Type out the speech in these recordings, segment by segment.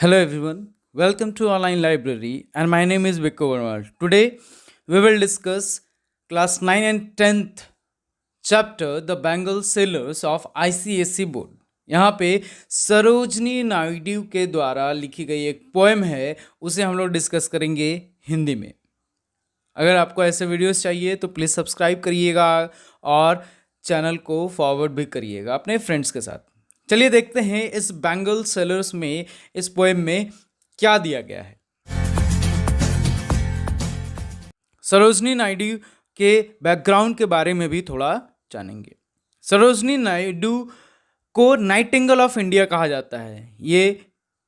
Hello everyone, welcome to Online Library and my name is Vikko Verma. Today we will discuss class 9 and 10th chapter The Bengal Sailors of ICSE Board. यहाँ पे सरोजनी नायडू के द्वारा लिखी गई एक poem है, उसे हम लोग डिस्कस करेंगे हिंदी में। अगर आपको ऐसे वीडियोस चाहिए तो प्लीज़ सब्सक्राइब करिएगा और चैनल को फॉरवर्ड भी करिएगा अपने फ्रेंड्स के साथ। चलिए देखते हैं इस बेंगल सेलर्स में इस पोएम में क्या दिया गया है। सरोजनी नायडू के बैकग्राउंड के बारे में भी थोड़ा जानेंगे। सरोजनी नायडू को नाइटिंगेल ऑफ इंडिया कहा जाता है। ये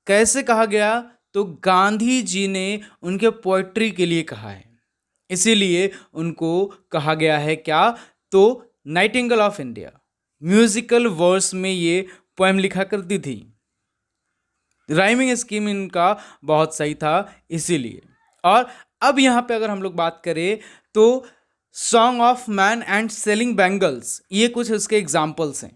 कैसे कहा गया? तो गांधी जी ने उनके पोएट्री के लिए कहा है, इसीलिए उनको कहा गया है क्या? तो nightingale of India. Musical verse में ये पोएम लिखा करती थी। राइमिंग स्कीम इनका बहुत सही था इसीलिए। और अब यहाँ पे अगर हम लोग बात करें तो song of man and selling bangles, ये कुछ उसके एग्जाम्पल्स हैं।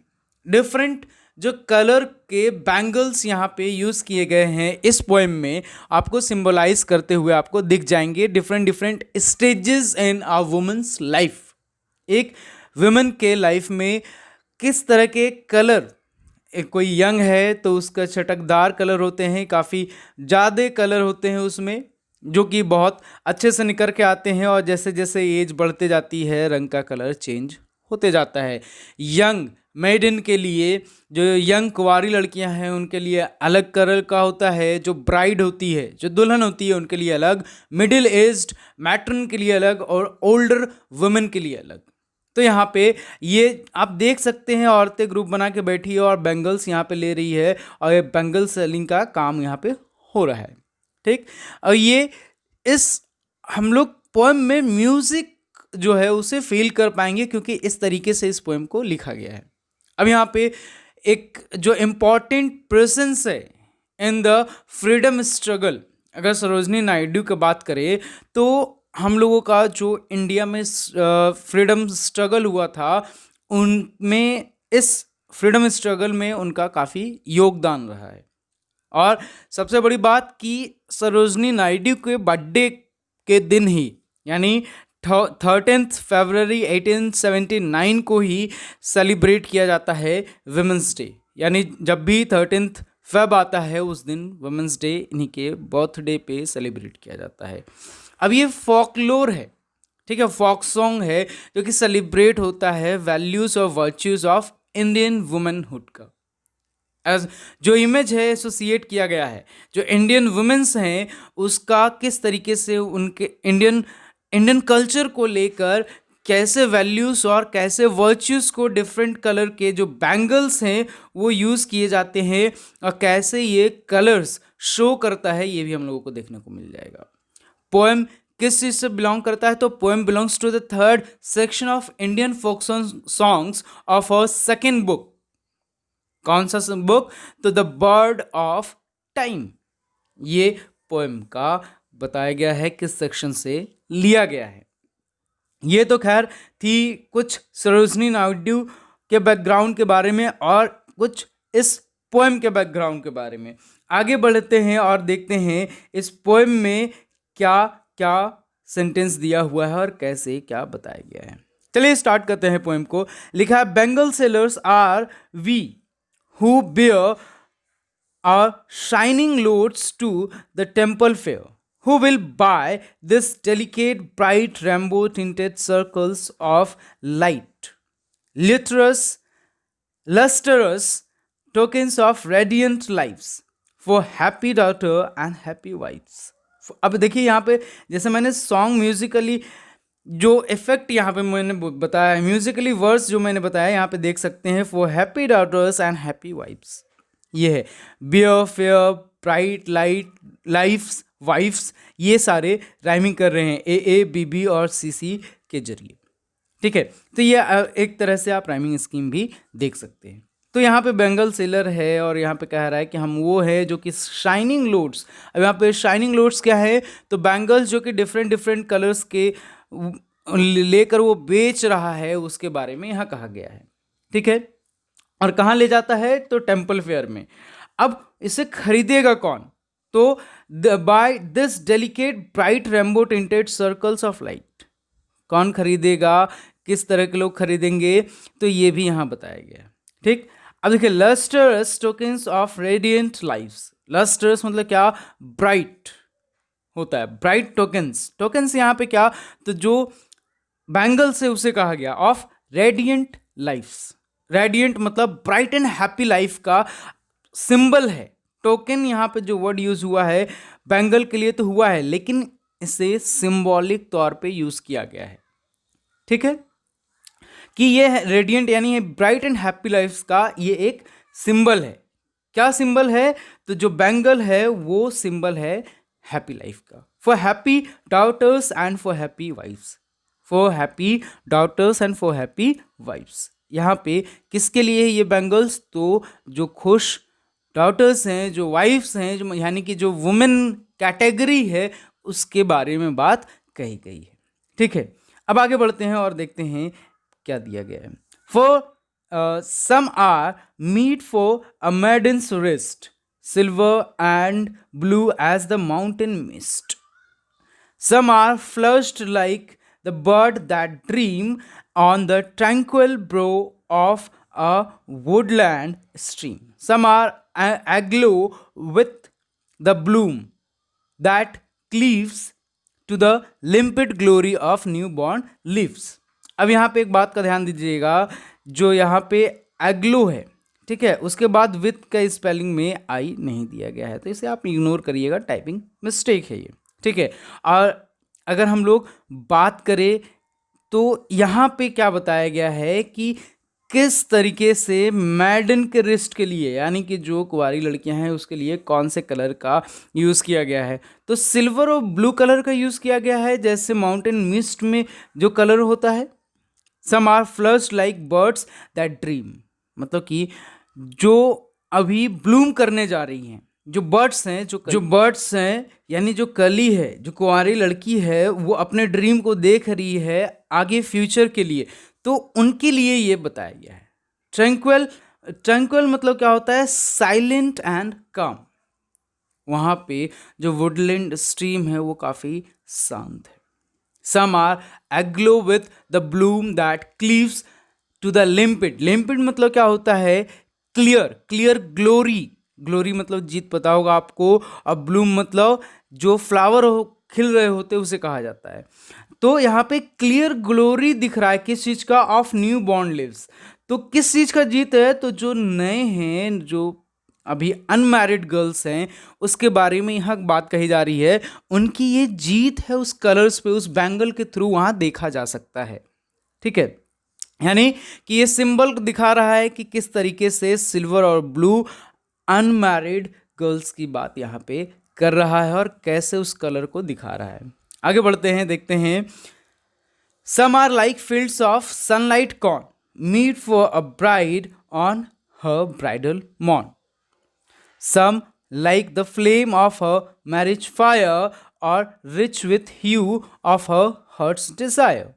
डिफरेंट जो कलर के बैंगल्स यहाँ पे यूज़ किए गए हैं इस पोएम में, आपको सिंबलाइज करते हुए आपको दिख जाएंगे different stages in a women's life. एक वुमेन के लाइफ में किस तरह के कलर, कोई यंग है तो उसका चटकदार कलर होते हैं, काफ़ी ज़्यादा कलर होते हैं उसमें जो कि बहुत अच्छे से निकल के आते हैं, और जैसे जैसे एज बढ़ते जाती है रंग का कलर चेंज होते जाता है। यंग मेडन के लिए, जो यंग कुंवारी लड़कियां हैं उनके लिए अलग कलर का होता है, जो ब्राइड होती है, जो दुल्हन होती है उनके लिए अलग, मिडिल एज्ड मैट्रन के लिए अलग और ओल्डर वुमेन के लिए अलग। तो यहाँ पे ये आप देख सकते हैं, औरतें ग्रुप बना के बैठी है और बैंगल्स यहाँ पे ले रही है और ये बैंगल सेलिंग का काम यहाँ पे हो रहा है। ठीक, और ये इस हम लोग पोएम में म्यूजिक जो है उसे फील कर पाएंगे क्योंकि इस तरीके से इस पोएम को लिखा गया है। अब यहाँ पे एक जो इम्पॉर्टेंट प्रेजेंस है इन द फ्रीडम स्ट्रगल, अगर सरोजनी नायडू की बात करें तो हम लोगों का जो इंडिया में फ्रीडम स्ट्रगल हुआ था उनमें, इस फ्रीडम स्ट्रगल में उनका काफ़ी योगदान रहा है। और सबसे बड़ी बात कि सरोजनी नायडू के बर्थडे के दिन ही, यानी 13 फरवरी 1879 को ही सेलिब्रेट किया जाता है वुमेंस डे। यानी जब भी 13 फेब आता है उस दिन वुमेंस डे इन्हीं के बर्थडे पे सेलिब्रेट किया जाता है। अब ये फॉकलोर है, ठीक है, फोक सॉन्ग है जो कि सेलिब्रेट होता है वैल्यूज और वर्च्यूज ऑफ इंडियन वुमेनहुड का। एज जो इमेज है एसोसिएट किया गया है, जो इंडियन वुमेन्स हैं उसका किस तरीके से उनके इंडियन कल्चर को लेकर कैसे वैल्यूज और कैसे वर्च्यूज को डिफरेंट कलर के जो बैंगल्स हैं वो यूज़ किए जाते हैं और कैसे ये कलर्स शो करता है, ये भी हम लोगों को देखने को मिल जाएगा। पोएम किस चीज से बिलोंग करता है? तो poem belongs to the third section of Indian folk songs of our second book. कौन सा बुक? तो द बर्ड ऑफ टाइम। ये पोएम का बताया गया है किस सेक्शन से लिया गया है। ये तो खैर थी कुछ सरोजनी नायडू के बैकग्राउंड के बारे में और कुछ इस पोएम के बैकग्राउंड के बारे में। आगे बढ़ते हैं और देखते हैं इस पोएम में क्या क्या सेंटेंस दिया हुआ है और कैसे क्या बताया गया है। चलिए स्टार्ट करते हैं पोएम को। लिखा है, bangle sellers are we who bear our shining loads to the temple fair, who will buy this delicate bright rainbow tinted circles of light, lustrous tokens of radiant lives for happy daughter and happy wives। अब देखिए यहाँ पे जैसे मैंने song Musically जो effect यहाँ पे मैंने बताया, म्यूजिकली वर्स जो मैंने बताया यहाँ पे देख सकते हैं, for happy daughters and happy wives. ये है bear fair bright light lives wives, ये सारे राइमिंग कर रहे हैं ए बी बी और सी सी के जरिए। ठीक है, तो ये एक तरह से आप राइमिंग स्कीम भी देख सकते हैं। तो यहाँ पे बेंगल सेलर है और यहाँ पे कह रहा है कि हम वो है जो कि शाइनिंग लोड्स। अब यहाँ पे शाइनिंग लोड्स क्या है? तो बैंगल्स जो कि डिफरेंट कलर्स के लेकर वो बेच रहा है उसके बारे में यहाँ कहा गया है। ठीक है, और कहाँ ले जाता है? तो टेम्पल फेयर में। अब इसे खरीदेगा कौन? तो buy this delicate bright rainbow tinted circles of light, कौन खरीदेगा, किस तरह के लोग खरीदेंगे, तो ये भी यहाँ बताया गया है। ठीक, अब देखिए लस्टर्स टोकन्स ऑफ रेडियंट लाइव्स। लस्टर्स मतलब क्या, ब्राइट होता है, ब्राइट टोकन्स। टोकन्स यहाँ पे क्या, तो जो बैंगल से उसे कहा गया ऑफ रेडियंट लाइफ्स। रेडियंट मतलब ब्राइट एंड हैप्पी लाइफ का सिंबल है। टोकन यहाँ पे जो वर्ड यूज हुआ है बैंगल के लिए तो हुआ है, लेकिन इसे सिंबॉलिक तौर पे यूज किया गया है। ठीक है, कि ये रेडियंट यानी ब्राइट एंड हैप्पी लाइफ का ये एक सिंबल है। क्या सिंबल है, तो जो बैंगल है वो सिंबल है हैप्पी लाइफ का। For happy daughters and for happy wives, for happy daughters and for happy wives. यहाँ पे किसके लिए है ये बैंगल्स, तो जो खुश डॉटर्स हैं, जो वाइफ्स हैं, जो यानी कि जो वुमेन कैटेगरी है, उसके बारे में बात कही गई है। ठीक है, अब आगे बढ़ते हैं और देखते हैं क्या दिया गया है। For some are meet for a maiden's wrist, silver and blue as the mountain mist. Some are flushed like the bird that dream on the tranquil brow of a woodland stream. Some are aglow with the bloom that cleaves to the limpid glory of newborn leaves. अब यहाँ पे एक बात का ध्यान दीजिएगा, जो यहाँ पे एग्लो है, ठीक है, उसके बाद विथ का स्पेलिंग में आई नहीं दिया गया है, तो इसे आप इग्नोर करिएगा, टाइपिंग मिस्टेक है ये। ठीक है, और अगर हम लोग बात करें तो यहाँ पे क्या बताया गया है कि किस तरीके से मैडन के रिस्ट के लिए, यानी कि जो कुंवारी लड़कियां हैं उसके लिए कौन से कलर का यूज़ किया गया है, तो सिल्वर और ब्लू कलर का यूज़ किया गया है, जैसे माउंटेन मिस्ट में जो कलर होता है। Some are flushed like birds that dream, मतलब कि जो अभी ब्लूम करने जा रही हैं, जो बर्ड्स हैं, जो बर्ड्स हैं यानी जो कली है, जो कुंवारी लड़की है, वो अपने ड्रीम को देख रही है आगे फ्यूचर के लिए, तो उनके लिए ये बताया गया है। ट्रैंक्विल, ट्रैंक्विल मतलब क्या होता है, साइलेंट एंड काम। वहाँ पे जो वुडलैंड स्ट्रीम है वो काफ़ी शांत है। Some are aglow with the bloom that cleaves to the limpid. Limpid मतलब क्या होता है, क्लियर, क्लियर ग्लोरी, ग्लोरी मतलब जीत, पता होगा आपको, और ब्लूम मतलब जो फ्लावर खिल रहे होते उसे कहा जाता है। तो यहाँ पे क्लियर ग्लोरी दिख रहा है किस चीज़ का, ऑफ न्यू बॉर्न लिव्स। तो किस चीज़ का जीत है, तो जो नए हैं, जो अभी अनमैरिड गर्ल्स हैं, उसके बारे में यहाँ बात कही जा रही है। उनकी ये जीत है उस कलर्स पे, उस बैंगल के थ्रू वहाँ देखा जा सकता है। ठीक है, यानी कि ये सिंबल दिखा रहा है कि किस तरीके से सिल्वर और ब्लू अनमैरिड गर्ल्स की बात यहाँ पे कर रहा है और कैसे उस कलर को दिखा रहा है। आगे बढ़ते हैं, देखते हैं। Some are like fields of sunlight corn, meet for a bride on her bridal morn. Some like the flame of her marriage fire or rich with hue of her heart's desire,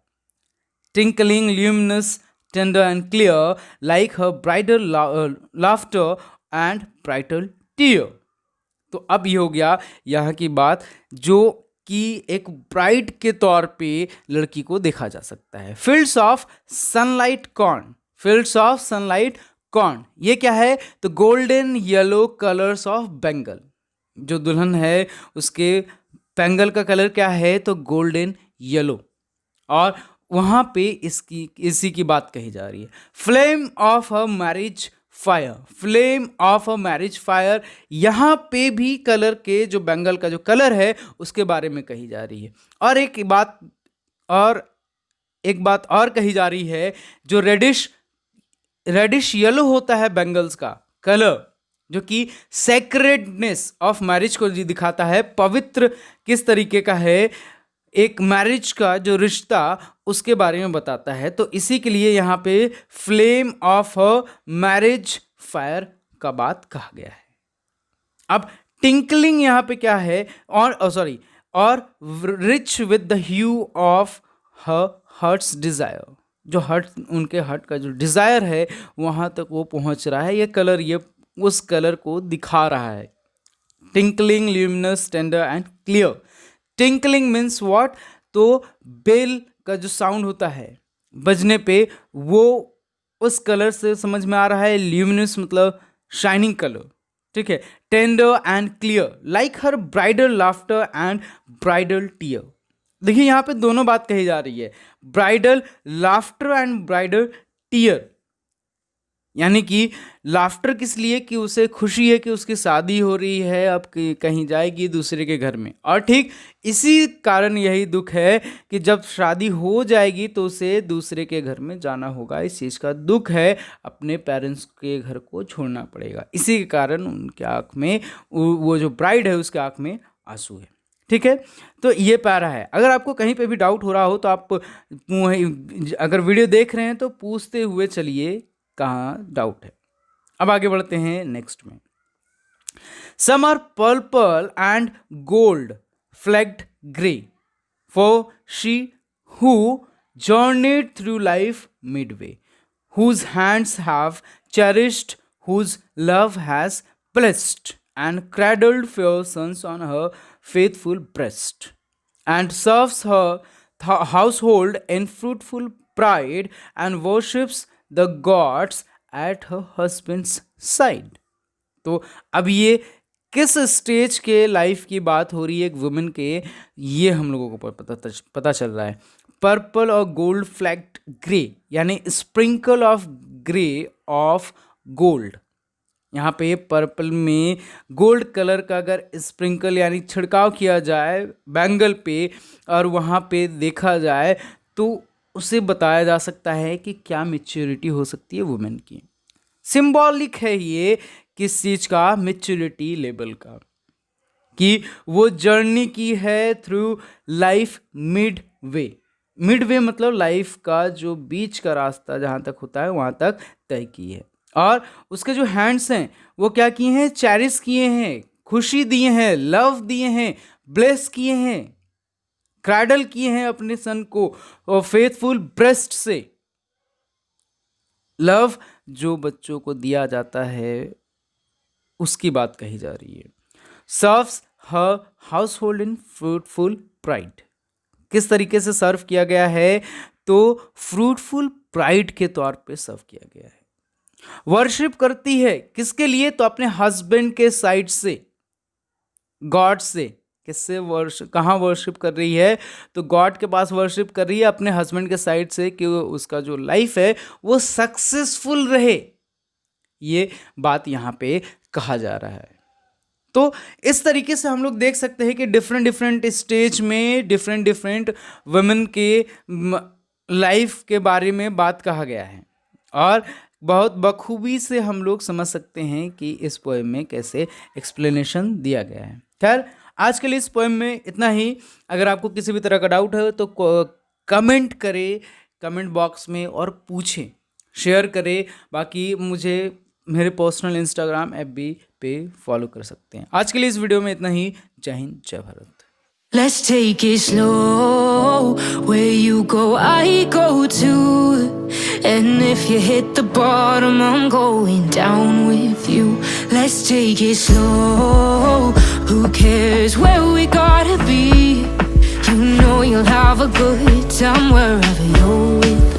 tinkling luminous tender and clear like her bridal laughter and bridal tear। तो अब ये हो गया यहाँ की बात, जो कि एक ब्राइड के तौर पे लड़की को देखा जा सकता है। Fields of sunlight corn, fields of sunlight corn, ये क्या है, तो golden yellow colours of Bengal. जो दुल्हन है उसके बेंगल का कलर क्या है, तो गोल्डन येलो, और वहाँ पे इसी की बात कही जा रही है। Flame of a marriage fire, flame of a marriage fire, यहाँ पे भी कलर के, जो बेंगल का जो कलर है उसके बारे में कही जा रही है। और एक बात और कही जा रही है, जो रेडिश येलो होता है बेंगल्स का कलर, जो कि सेक्रेडनेस ऑफ मैरिज को दिखाता है, पवित्र किस तरीके का है, एक मैरिज का जो रिश्ता उसके बारे में बताता है। तो इसी के लिए यहाँ पे flame of a marriage fire का बात कहा गया है। अब टिंकलिंग यहाँ पे क्या है, और rich with the hue of her heart's desire, जो उनके हार्ट का जो डिजायर है वहाँ तक वो पहुँच रहा है। ये कलर, ये उस कलर को दिखा रहा है। Tinkling, luminous, tender and clear. Tinkling means what? तो बेल का जो साउंड होता है बजने पे वो उस कलर से समझ में आ रहा है। ल्यूमिनस मतलब शाइनिंग कलर, ठीक है। Tender and clear, like her bridal laughter and bridal tear. देखिए यहाँ पे दोनों बात कही जा रही है, bridal laughter and bridal tear. यानी कि लाफ्टर किस लिए? कि उसे खुशी है कि उसकी शादी हो रही है, अब कहीं जाएगी दूसरे के घर में। और ठीक इसी कारण यही दुख है कि जब शादी हो जाएगी तो उसे दूसरे के घर में जाना होगा। इस चीज़ का दुख है, अपने पेरेंट्स के घर को छोड़ना पड़ेगा। इसी के कारण उनके आँख में, वो जो ब्राइड है उसके आँख में आंसू है, ठीक है। तो ये पैरा है। अगर आपको कहीं पे भी डाउट हो रहा हो तो आप अगर वीडियो देख रहे हैं तो पूछते हुए चलिए कहाँ डाउट है। अब आगे बढ़ते हैं नेक्स्ट में। Some are purple and gold flecked grey for she who journeyed through life midway, whose hands have cherished, whose love has blessed, and cradled fair sons on her faithful breast, and serves her household in fruitful pride, and worships the gods at her husband's side। तो अब ये किस stage के life की बात हो रही है एक वुमेन के, ये हम लोगों को पता चल रहा है। पर्पल और गोल्ड फ्लैग्ड ग्रे, यानी sprinkle of grey of gold. यहाँ पे पर्पल में गोल्ड कलर का अगर स्प्रिंकल यानी छिड़काव किया जाए बैंगल पे और वहाँ पे देखा जाए तो उसे बताया जा सकता है कि क्या मैच्योरिटी हो सकती है वुमेन की। सिंबॉलिक है ये किस चीज़ का? मैच्योरिटी लेवल का, कि वो जर्नी की है through life mid way. Mid way मतलब लाइफ का जो बीच का रास्ता जहाँ तक होता है वहाँ तक तय की है। और उसके जो हैंड्स हैं वो क्या किए हैं? चैरिश किए हैं, खुशी दिए हैं, लव दिए हैं, ब्लेस किए हैं, क्रैडल किए हैं अपने सन को, और फेथफुल ब्रेस्ट से। लव जो बच्चों को दिया जाता है उसकी बात कही जा रही है। Serves her house hold in fruitful pride, किस तरीके से सर्व किया गया है? तो फ्रूटफुल प्राइड के तौर पे सर्व किया गया है। वर्शिप करती है किसके लिए? तो अपने हस्बैंड के साइड से, गॉड से। किससे वर्शिप, कहाँ वर्शिप कर रही है? तो गॉड के पास वर्शिप कर रही है अपने हस्बैंड के साइड से, कि उसका जो लाइफ है वो सक्सेसफुल रहे, ये बात यहाँ पे कहा जा रहा है। तो इस तरीके से हम लोग देख सकते हैं कि डिफरेंट डिफरेंट स्टेज में डिफरेंट वुमेन के लाइफ के बारे में बात कहा गया है, और बहुत बखूबी से हम लोग समझ सकते हैं कि इस पोएम में कैसे एक्सप्लेनेशन दिया गया है। खैर आज के लिए इस पोएम में इतना ही। अगर आपको किसी भी तरह का डाउट है तो कमेंट करें कमेंट बॉक्स में और पूछें, शेयर करें। बाकी मुझे मेरे पर्सनल इंस्टाग्राम FB पे फॉलो कर सकते हैं। आज के लिए इस वीडियो में इतना ही। जय हिंद, जय Bharat. Let's take it slow. Where you go, I go too. And if you hit the bottom, I'm going down with you. Let's take it slow. Who cares where we gotta be? You know you'll have a good time wherever you're with